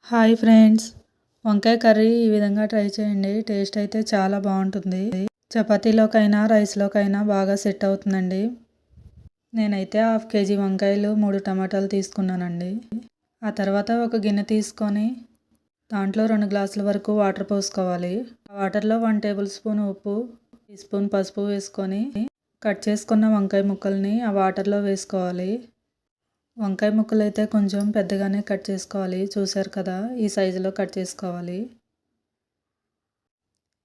Hi friends, వంకాయ curry ఈ విధంగా ట్రై చేయండి. టేస్ట్ అయితే చాలా బాగుంటుంది. చపాతీలోకైనా రైస్లోకైనా బాగా సెట్ అవుతుందండి. నేనైతే 1/2 కేజీ వంకాయలు 3 టమాటాలు తీసుకున్నానండి. ఆ తర్వాత ఒక గిన్నె తీసుకొని దాంట్లో 2 గ్లాసుల వరకు వాటర్ పోసుకోవాలి. ఆ వాటర్లో 1 టేబుల్ స్పూన్ ఉప్పు, టీ స్పూన్ పసుపు వేసుకొని కట్ చేసుకున్న వంకాయ ముక్కల్ని ఆ వాటర్లో వేసుకోవాలి. వంకాయ ముక్కలు అయితే కొంచెం పెద్దగానే కట్ చేసుకోవాలి. చూసారు కదా, ఈ సైజులో కట్ చేసుకోవాలి.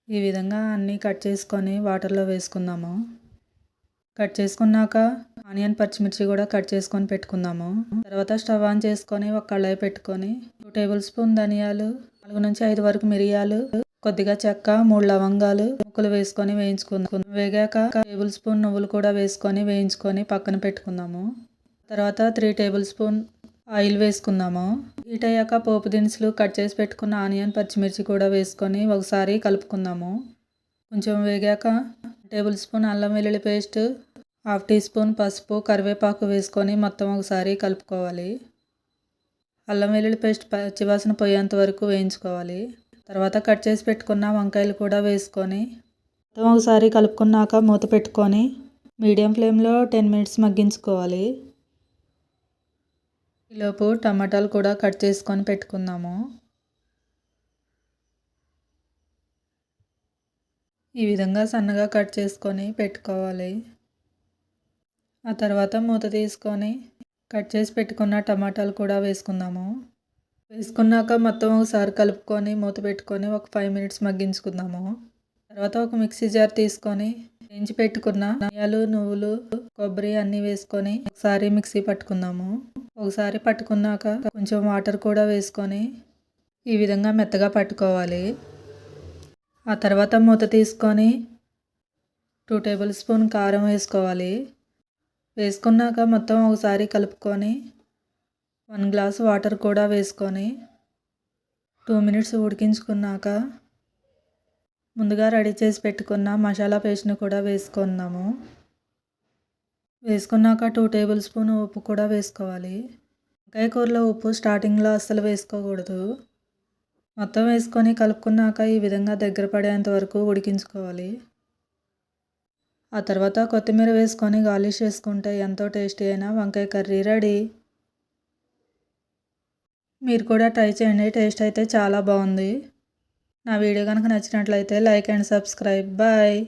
ఈ విధంగా అన్నీ కట్ చేసుకొని వాటర్లో వేసుకుందాము. కట్ చేసుకున్నాక ఆనియన్ పచ్చిమిర్చి కూడా కట్ చేసుకొని పెట్టుకుందాము. తర్వాత స్టవ్ ఆన్ చేసుకొని ఒక కళాయి పెట్టుకొని 2 టేబుల్ స్పూన్ ధనియాలు, 4 నుంచి 5 వరకు మిరియాలు, కొద్దిగా చెక్క, 3 లవంగాలు ముక్కలు వేసుకొని వేయించుకుందాం. వేగాక 1 టేబుల్ స్పూన్ నువ్వులు కూడా వేసుకొని వేయించుకొని పక్కన పెట్టుకుందాము. తర్వాత 3 టేబుల్ స్పూన్ ఆయిల్ వేసుకుందాము. హీట్ అయ్యాక పోపు దినుసులు, కట్ చేసి పెట్టుకున్న ఆనియన్ పచ్చిమిర్చి కూడా వేసుకొని ఒకసారి కలుపుకుందాము. కొంచెం వేగాక 1 టేబుల్ స్పూన్ అల్లం వెల్లుల్లి పేస్ట్, 1/2 టీ స్పూన్ పసుపు, కరివేపాకు వేసుకొని మొత్తం ఒకసారి కలుపుకోవాలి. అల్లం వెల్లుల్లి పేస్ట్ పచ్చివాసన పోయేంత వరకు వేయించుకోవాలి. తర్వాత కట్ చేసి పెట్టుకున్న వంకాయలు కూడా వేసుకొని మొత్తం ఒకసారి కలుపుకున్నాక మూత పెట్టుకొని మీడియం ఫ్లేమ్లో 10 మినిట్స్ మగ్గించుకోవాలి. ఈలోపు టమాటాలు కూడా కట్ చేసుకొని పెట్టుకుందాము. ఈ విధంగా సన్నగా కట్ చేసుకొని పెట్టుకోవాలి. ఆ తర్వాత మూత తీసుకొని కట్ చేసి పెట్టుకున్న టమాటాలు కూడా వేసుకుందాము. వేసుకున్నాక మొత్తం ఒకసారి కలుపుకొని మూత పెట్టుకొని ఒక 5 మినిట్స్ మగ్గించుకుందాము. తర్వాత ఒక మిక్సీ జార్ తీసుకొని వేయించి పెట్టుకున్న ధనియాలు, నువ్వులు, కొబ్బరి అన్నీ వేసుకొని ఒకసారి మిక్సీ పట్టుకుందాము. ఒకసారి పట్టుకున్నాక కొంచెం వాటర్ కూడా వేసుకొని ఈ విధంగా మెత్తగా పట్టుకోవాలి. ఆ తర్వాత మూత తీసుకొని 2 టేబుల్ స్పూన్ కారం వేసుకోవాలి. వేసుకున్నాక మొత్తం ఒకసారి కలుపుకొని 1 గ్లాస్ వాటర్ కూడా వేసుకొని 2 మినిట్స్ ఉడికించుకున్నాక ముందుగా రెడీ చేసి పెట్టుకున్న మసాలా పేస్ట్ని కూడా వేసుకుందాము. వేసుకున్నాక 2 టేబుల్ స్పూన్ ఉప్పు కూడా వేసుకోవాలి. వంకాయ కూరలో ఉప్పు స్టార్టింగ్లో అస్సలు వేసుకోకూడదు. మొత్తం వేసుకొని కలుపుకున్నాక ఈ విధంగా దగ్గర పడేంత వరకు ఉడికించుకోవాలి. ఆ తర్వాత కొత్తిమీర వేసుకొని గార్నిష్ చేసుకుంటే ఎంతో టేస్టీ అయిన వంకాయ కర్రీ రెడీ. మీరు కూడా ట్రై చేయండి. టేస్ట్ అయితే చాలా బాగుంది. నా వీడియో కనుక నచ్చినట్లయితే లైక్ అండ్ సబ్స్క్రైబ్. బాయ్.